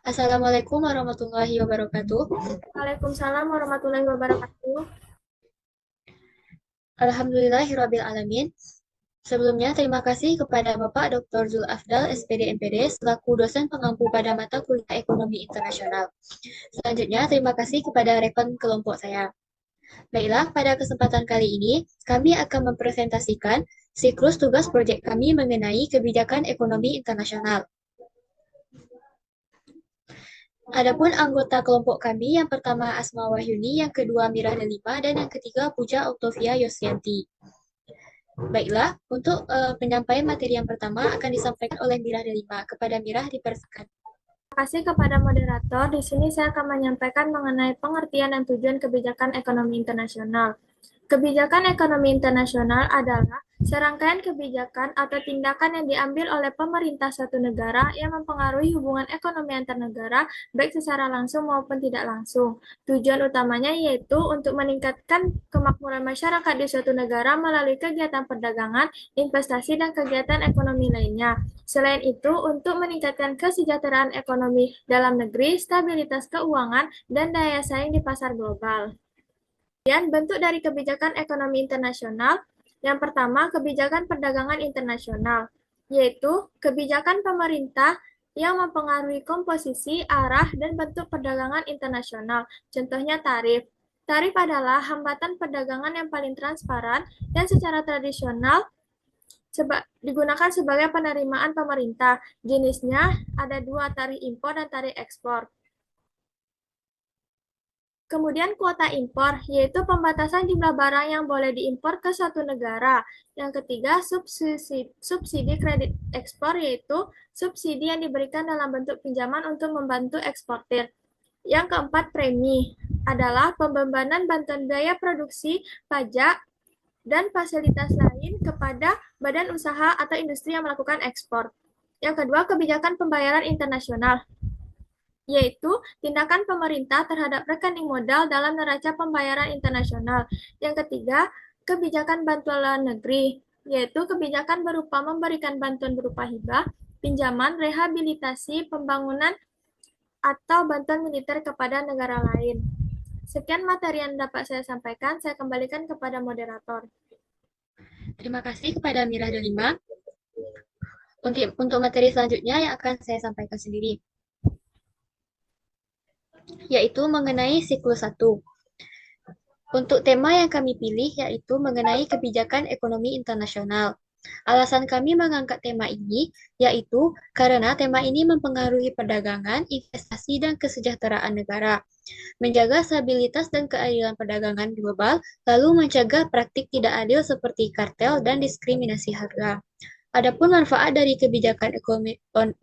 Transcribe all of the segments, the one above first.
Assalamualaikum warahmatullahi wabarakatuh. Waalaikumsalam warahmatullahi wabarakatuh. Alhamdulillahirabbil alamin. Sebelumnya terima kasih kepada Bapak Dr. Zul Afdal, SPD MPD, selaku dosen pengampu pada mata kuliah Ekonomi Internasional. Selanjutnya terima kasih kepada rekan kelompok saya. Baiklah, pada kesempatan kali ini kami akan mempresentasikan siklus tugas proyek kami mengenai kebijakan ekonomi internasional. Adapun anggota kelompok kami, yang pertama Asma Wahyuni, yang kedua Mirah Delima, dan yang ketiga Puja Octavia Yosyanti. Baiklah, untuk penyampaian materi yang pertama akan disampaikan oleh Mirah Delima. Kepada Mirah dipersilakan. Terima kasih kepada moderator. Di sini saya akan menyampaikan mengenai pengertian dan tujuan kebijakan ekonomi internasional. Kebijakan ekonomi internasional adalah serangkaian kebijakan atau tindakan yang diambil oleh pemerintah suatu negara yang mempengaruhi hubungan ekonomi antar negara, baik secara langsung maupun tidak langsung. Tujuan utamanya yaitu untuk meningkatkan kemakmuran masyarakat di suatu negara melalui kegiatan perdagangan, investasi, dan kegiatan ekonomi lainnya. Selain itu, untuk meningkatkan kesejahteraan ekonomi dalam negeri, stabilitas keuangan, dan daya saing di pasar global. Kemudian, bentuk dari kebijakan ekonomi internasional. Yang pertama, kebijakan perdagangan internasional, yaitu kebijakan pemerintah yang mempengaruhi komposisi, arah, dan bentuk perdagangan internasional. Contohnya tarif. Tarif adalah hambatan perdagangan yang paling transparan dan secara tradisional digunakan sebagai penerimaan pemerintah. Jenisnya ada dua, tarif impor dan tarif ekspor. Kemudian kuota impor, yaitu pembatasan jumlah barang yang boleh diimpor ke suatu negara. Yang ketiga, subsidi kredit ekspor, yaitu subsidi yang diberikan dalam bentuk pinjaman untuk membantu eksportir. Yang keempat, premi adalah pembebanan bantuan biaya produksi, pajak, dan fasilitas lain kepada badan usaha atau industri yang melakukan ekspor. Yang kedua, kebijakan pembayaran internasional, yaitu tindakan pemerintah terhadap rekening modal dalam neraca pembayaran internasional. Yang ketiga, kebijakan bantuan luar negeri, yaitu kebijakan berupa memberikan bantuan berupa hibah, pinjaman, rehabilitasi, pembangunan, atau bantuan militer kepada negara lain. Sekian materi yang dapat saya sampaikan, saya kembalikan kepada moderator. Terima kasih kepada Mirah Delima. Untuk materi selanjutnya yang akan saya sampaikan sendiri, yaitu mengenai siklus 1. Untuk tema yang kami pilih yaitu mengenai kebijakan ekonomi internasional. Alasan kami mengangkat tema ini yaitu karena tema ini mempengaruhi perdagangan, investasi, dan kesejahteraan negara, menjaga stabilitas dan keadilan perdagangan global, lalu mencegah praktik tidak adil seperti kartel dan diskriminasi harga. Adapun manfaat dari kebijakan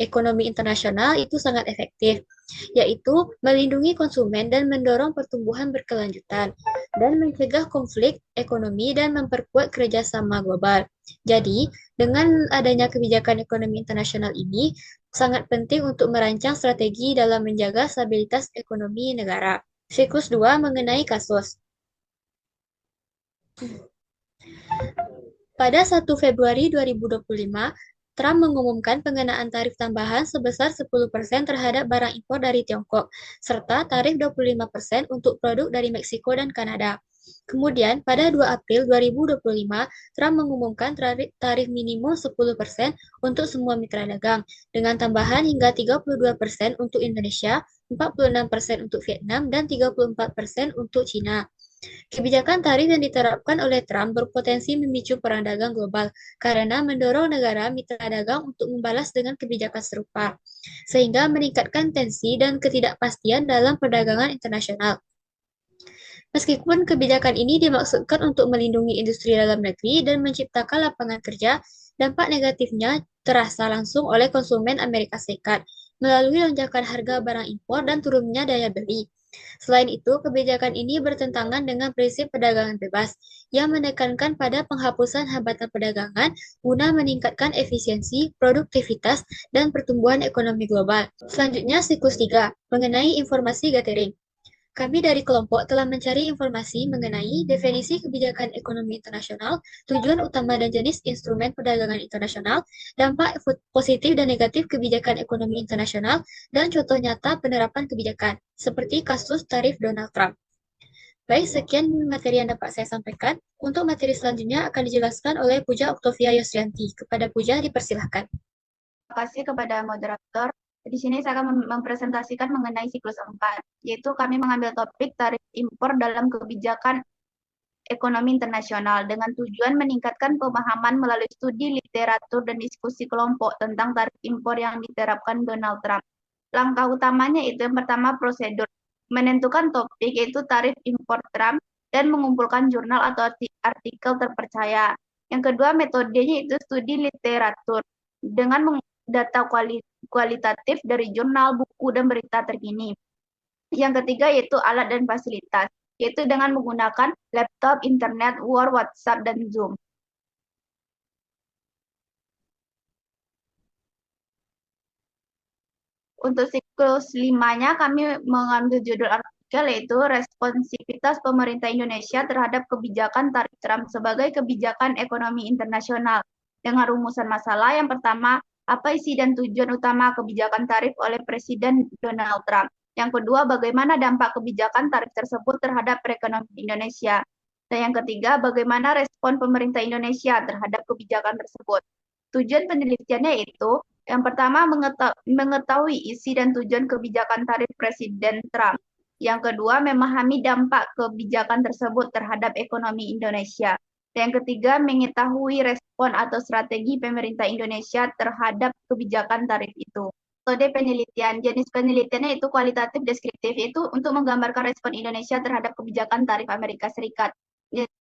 ekonomi internasional itu sangat efektif, yaitu melindungi konsumen dan mendorong pertumbuhan berkelanjutan, dan mencegah konflik ekonomi dan memperkuat kerjasama global. Jadi, dengan adanya kebijakan ekonomi internasional ini, sangat penting untuk merancang strategi dalam menjaga stabilitas ekonomi negara. Siklus 2 mengenai kasus. Pada 1 Februari 2025, Trump mengumumkan pengenaan tarif tambahan sebesar 10% terhadap barang impor dari Tiongkok, serta tarif 25% untuk produk dari Meksiko dan Kanada. Kemudian, pada 2 April 2025, Trump mengumumkan tarif minimum 10% untuk semua mitra dagang, dengan tambahan hingga 32% untuk Indonesia, 46% untuk Vietnam, dan 34% untuk Cina. Kebijakan tarif yang diterapkan oleh Trump berpotensi memicu perang dagang global karena mendorong negara mitra dagang untuk membalas dengan kebijakan serupa, sehingga meningkatkan tensi dan ketidakpastian dalam perdagangan internasional. Meskipun kebijakan ini dimaksudkan untuk melindungi industri dalam negeri dan menciptakan lapangan kerja, dampak negatifnya terasa langsung oleh konsumen Amerika Serikat melalui lonjakan harga barang impor dan turunnya daya beli. Selain itu, kebijakan ini bertentangan dengan prinsip perdagangan bebas yang menekankan pada penghapusan hambatan perdagangan guna meningkatkan efisiensi, produktivitas, dan pertumbuhan ekonomi global. Selanjutnya, siklus 3 mengenai informasi gathering. Kami dari kelompok telah mencari informasi mengenai definisi kebijakan ekonomi internasional, tujuan utama dan jenis instrumen perdagangan internasional, dampak positif dan negatif kebijakan ekonomi internasional, dan contoh nyata penerapan kebijakan, seperti kasus tarif Donald Trump. Baik, sekian materi yang dapat saya sampaikan. Untuk materi selanjutnya akan dijelaskan oleh Puja Oktovia Yosrianti. Kepada Puja, dipersilahkan. Terima kasih kepada moderator. Di sini saya akan mempresentasikan mengenai siklus 4, yaitu kami mengambil topik tarif impor dalam kebijakan ekonomi internasional dengan tujuan meningkatkan pemahaman melalui studi literatur dan diskusi kelompok tentang tarif impor yang diterapkan Donald Trump. Langkah utamanya itu yang pertama prosedur, menentukan topik yaitu tarif impor Trump dan mengumpulkan jurnal atau artikel terpercaya. Yang kedua metodenya itu studi literatur dengan data kualitatif dari jurnal, buku, dan berita terkini. Yang ketiga yaitu alat dan fasilitas, yaitu dengan menggunakan laptop, internet, Word, WhatsApp, dan Zoom. Untuk siklus 5-nya kami mengambil judul artikel yaitu responsivitas pemerintah Indonesia terhadap kebijakan tarif Trump sebagai kebijakan ekonomi internasional dengan rumusan masalah. Yang pertama, apa isi dan tujuan utama kebijakan tarif oleh Presiden Donald Trump. Yang kedua, bagaimana dampak kebijakan tarif tersebut terhadap perekonomian Indonesia. Dan yang ketiga, bagaimana respon pemerintah Indonesia terhadap kebijakan tersebut. Tujuan penelitiannya itu yang pertama, mengetahui isi dan tujuan kebijakan tarif Presiden Trump. Yang kedua, memahami dampak kebijakan tersebut terhadap ekonomi Indonesia. Dan yang ketiga, mengetahui respon atau strategi pemerintah Indonesia terhadap kebijakan tarif itu. Metode penelitian, jenis penelitiannya itu kualitatif deskriptif, itu untuk menggambarkan respon Indonesia terhadap kebijakan tarif Amerika Serikat.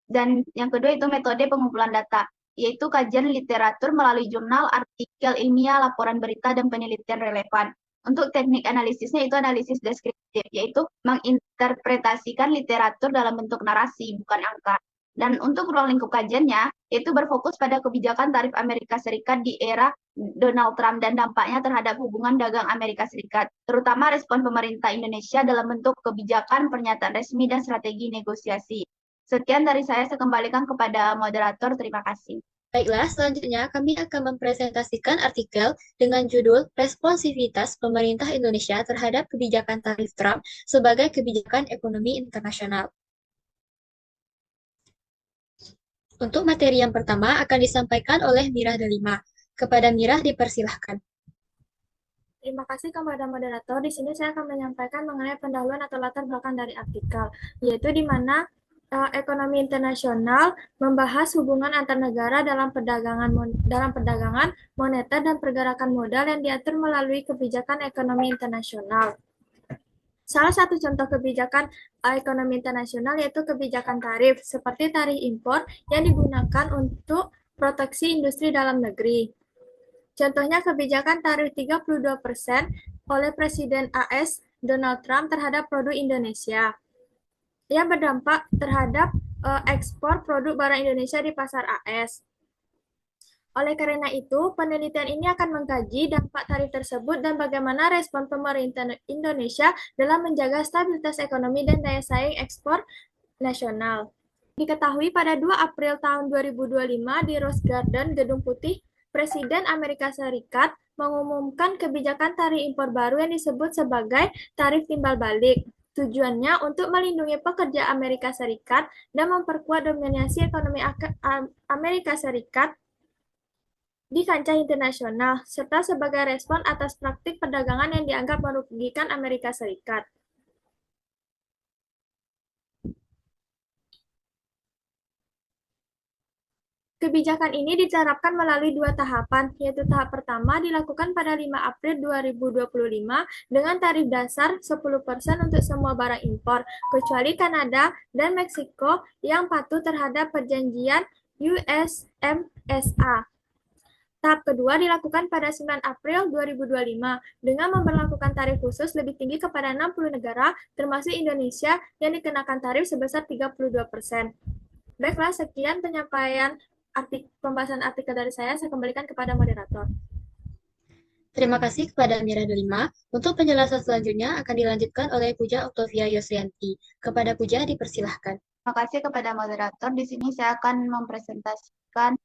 Dan yang kedua itu metode pengumpulan data, yaitu kajian literatur melalui jurnal, artikel ilmiah, laporan berita, dan penelitian relevan. Untuk teknik analisisnya itu analisis deskriptif, yaitu menginterpretasikan literatur dalam bentuk narasi, bukan angka. Dan untuk ruang lingkup kajiannya, itu berfokus pada kebijakan tarif Amerika Serikat di era Donald Trump dan dampaknya terhadap hubungan dagang Amerika Serikat, terutama respon pemerintah Indonesia dalam bentuk kebijakan, pernyataan resmi, dan strategi negosiasi. Sekian dari saya kembalikan kepada moderator. Terima kasih. Baiklah, selanjutnya kami akan mempresentasikan artikel dengan judul Responsivitas Pemerintah Indonesia terhadap Kebijakan Tarif Trump sebagai Kebijakan Ekonomi Internasional. Untuk materi yang pertama akan disampaikan oleh Mirah Delima. Kepada Mirah dipersilahkan. Terima kasih kepada moderator. Di sini saya akan menyampaikan mengenai pendahuluan atau latar belakang dari artikel, yaitu di mana ekonomi internasional membahas hubungan antar negara dalam perdagangan, moneter, dan pergerakan modal yang diatur melalui kebijakan ekonomi internasional. Salah satu contoh kebijakan ekonomi internasional yaitu kebijakan tarif, seperti tarif impor yang digunakan untuk proteksi industri dalam negeri. Contohnya kebijakan tarif 32% oleh Presiden AS Donald Trump terhadap produk Indonesia yang berdampak terhadap ekspor produk barang Indonesia di pasar AS. Oleh karena itu, penelitian ini akan mengkaji dampak tarif tersebut dan bagaimana respon pemerintah Indonesia dalam menjaga stabilitas ekonomi dan daya saing ekspor nasional. Diketahui pada 2 April tahun 2025 di Rose Garden, Gedung Putih, Presiden Amerika Serikat mengumumkan kebijakan tarif impor baru yang disebut sebagai tarif timbal balik. Tujuannya untuk melindungi pekerja Amerika Serikat dan memperkuat dominasi ekonomi Amerika Serikat di kancah internasional, serta sebagai respon atas praktik perdagangan yang dianggap merugikan Amerika Serikat. Kebijakan ini diterapkan melalui 2 tahapan, yaitu tahap pertama dilakukan pada 5 April 2025 dengan tarif dasar 10% untuk semua barang impor, kecuali Kanada dan Meksiko yang patuh terhadap perjanjian USMSA. Tahap kedua dilakukan pada 9 April 2025 dengan memberlakukan tarif khusus lebih tinggi kepada 60 negara, termasuk Indonesia, yang dikenakan tarif sebesar 32%. Baiklah, sekian penyampaian pembahasan artikel dari saya kembalikan kepada moderator. Terima kasih kepada Mira Delima. Untuk penjelasan selanjutnya akan dilanjutkan oleh Puja Octavia Yosrianti. Kepada Puja dipersilahkan. Terima kasih kepada moderator. Di sini saya akan mempresentasikan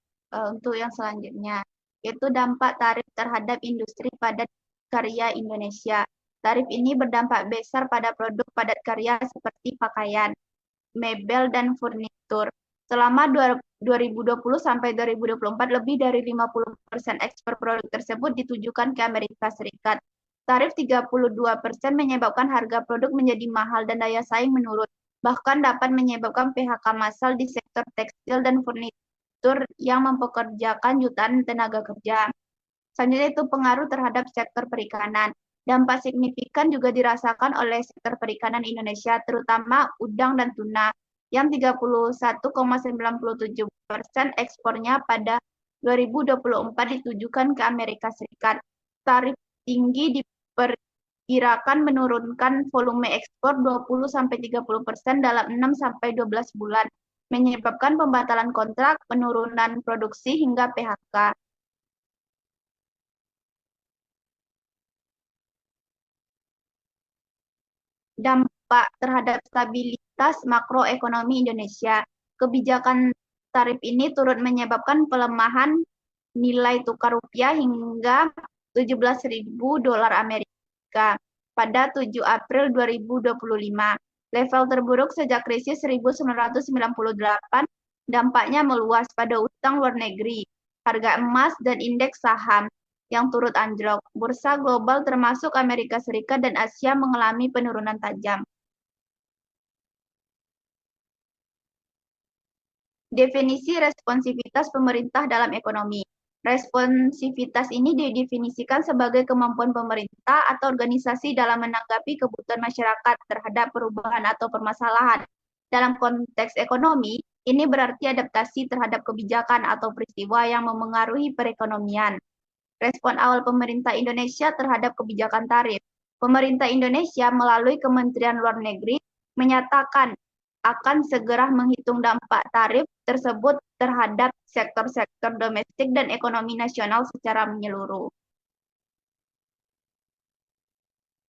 untuk yang selanjutnya, yaitu dampak tarif terhadap industri padat karya Indonesia. Tarif ini berdampak besar pada produk padat karya seperti pakaian, mebel, dan furnitur. Selama 2020 sampai 2024, lebih dari 50% ekspor produk tersebut ditujukan ke Amerika Serikat. Tarif 32% menyebabkan harga produk menjadi mahal dan daya saing menurun, bahkan dapat menyebabkan PHK massal di sektor tekstil dan furnitur yang mempekerjakan jutaan tenaga kerja. Selanjutnya itu pengaruh terhadap sektor perikanan. Dampak signifikan juga dirasakan oleh sektor perikanan Indonesia, terutama udang dan tuna, yang 31,97% ekspornya pada 2024 ditujukan ke Amerika Serikat. Tarif tinggi diperkirakan menurunkan volume ekspor 20-30% dalam 6-12 bulan, menyebabkan pembatalan kontrak, penurunan produksi, hingga PHK. Dampak terhadap stabilitas makroekonomi Indonesia. Kebijakan tarif ini turut menyebabkan pelemahan nilai tukar rupiah hingga 17.000 dolar Amerika pada 7 April 2025. Level terburuk sejak krisis 1998, dampaknya meluas pada utang luar negeri, harga emas, dan indeks saham yang turut anjlok. Bursa global termasuk Amerika Serikat dan Asia mengalami penurunan tajam. Definisi responsivitas pemerintah dalam ekonomi. Responsivitas ini didefinisikan sebagai kemampuan pemerintah atau organisasi dalam menanggapi kebutuhan masyarakat terhadap perubahan atau permasalahan. Dalam konteks ekonomi, ini berarti adaptasi terhadap kebijakan atau peristiwa yang memengaruhi perekonomian. Respon awal pemerintah Indonesia terhadap kebijakan tarif. Pemerintah Indonesia melalui Kementerian Luar Negeri menyatakan akan segera menghitung dampak tarif tersebut terhadap sektor-sektor domestik dan ekonomi nasional secara menyeluruh.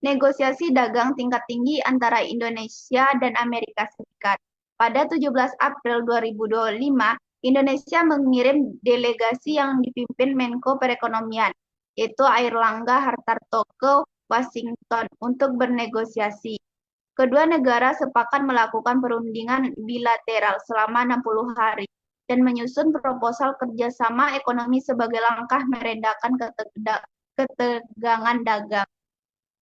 Negosiasi dagang tingkat tinggi antara Indonesia dan Amerika Serikat. Pada 17 April 2025, Indonesia mengirim delegasi yang dipimpin Menko Perekonomian, yaitu Airlangga Hartarto, ke Washington untuk bernegosiasi. Kedua negara sepakat melakukan perundingan bilateral selama 60 hari dan menyusun proposal kerjasama ekonomi sebagai langkah meredakan ketegangan dagang.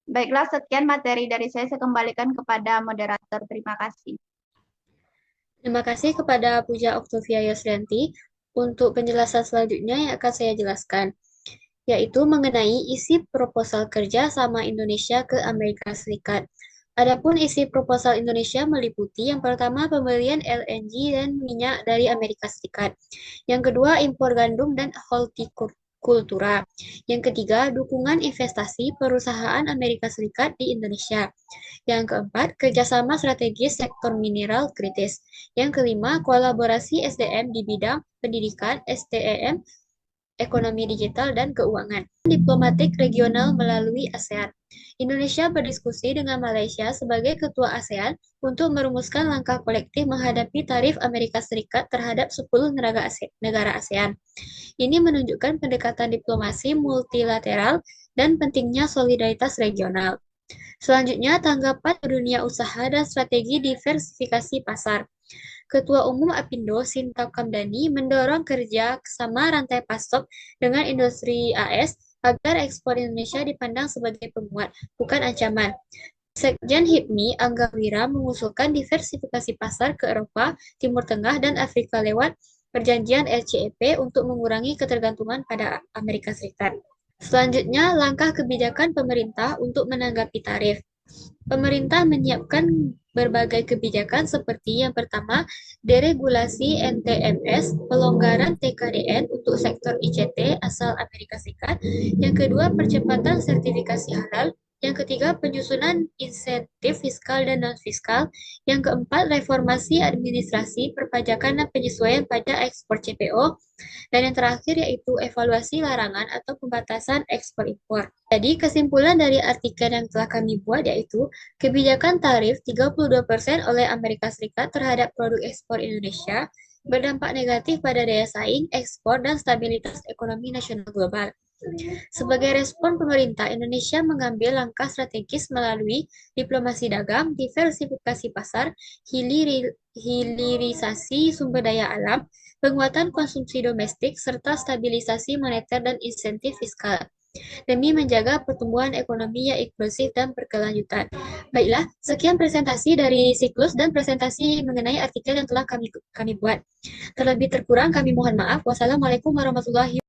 Baiklah, sekian materi dari saya kembalikan kepada moderator. Terima kasih. Terima kasih kepada Puja Octavia Yosrianti. Untuk penjelasan selanjutnya yang akan saya jelaskan, yaitu mengenai isi proposal kerja sama Indonesia ke Amerika Serikat. Adapun isi proposal Indonesia meliputi yang pertama pembelian LNG dan minyak dari Amerika Serikat, yang kedua impor gandum dan hortikultura, yang ketiga dukungan investasi perusahaan Amerika Serikat di Indonesia, yang keempat kerjasama strategis sektor mineral kritis, yang kelima kolaborasi SDM di bidang pendidikan, STEM, ekonomi digital, dan keuangan. Diplomatik regional melalui ASEAN. Indonesia berdiskusi dengan Malaysia sebagai ketua ASEAN untuk merumuskan langkah kolektif menghadapi tarif Amerika Serikat terhadap 10 negara ASEAN. Ini menunjukkan pendekatan diplomasi multilateral dan pentingnya solidaritas regional. Selanjutnya, tanggapan dunia usaha dan strategi diversifikasi pasar. Ketua Umum Apindo Sinta Kamdani mendorong kerja sama rantai pasok dengan industri AS agar ekspor Indonesia dipandang sebagai penguat, bukan ancaman. Sekjen HIPMI Angga Wira mengusulkan diversifikasi pasar ke Eropa, Timur Tengah, dan Afrika lewat perjanjian RCEP untuk mengurangi ketergantungan pada Amerika Serikat. Selanjutnya, langkah kebijakan pemerintah untuk menanggapi tarif. Pemerintah menyiapkan berbagai kebijakan seperti yang pertama, deregulasi NTMS, pelonggaran TKDN untuk sektor ICT asal Amerika Serikat, yang kedua, percepatan sertifikasi halal, Yang ketiga, penyusunan insentif fiskal dan non-fiskal. Yang keempat, reformasi administrasi, perpajakan dan penyesuaian pajak ekspor CPO. Dan yang terakhir yaitu evaluasi larangan atau pembatasan ekspor impor. Jadi, kesimpulan dari artikel yang telah kami buat yaitu kebijakan tarif 32% oleh Amerika Serikat terhadap produk ekspor Indonesia berdampak negatif pada daya saing, ekspor, dan stabilitas ekonomi nasional global. Sebagai respon pemerintah, Indonesia mengambil langkah strategis melalui diplomasi dagang, diversifikasi pasar, hilirisasi sumber daya alam, penguatan konsumsi domestik, serta stabilisasi moneter dan insentif fiskal demi menjaga pertumbuhan ekonomi yang inklusif dan berkelanjutan. Baiklah, sekian presentasi dari siklus dan presentasi mengenai artikel yang telah kami buat. Terlebih terkurang kami mohon maaf. Wassalamualaikum warahmatullahi wabarakatuh.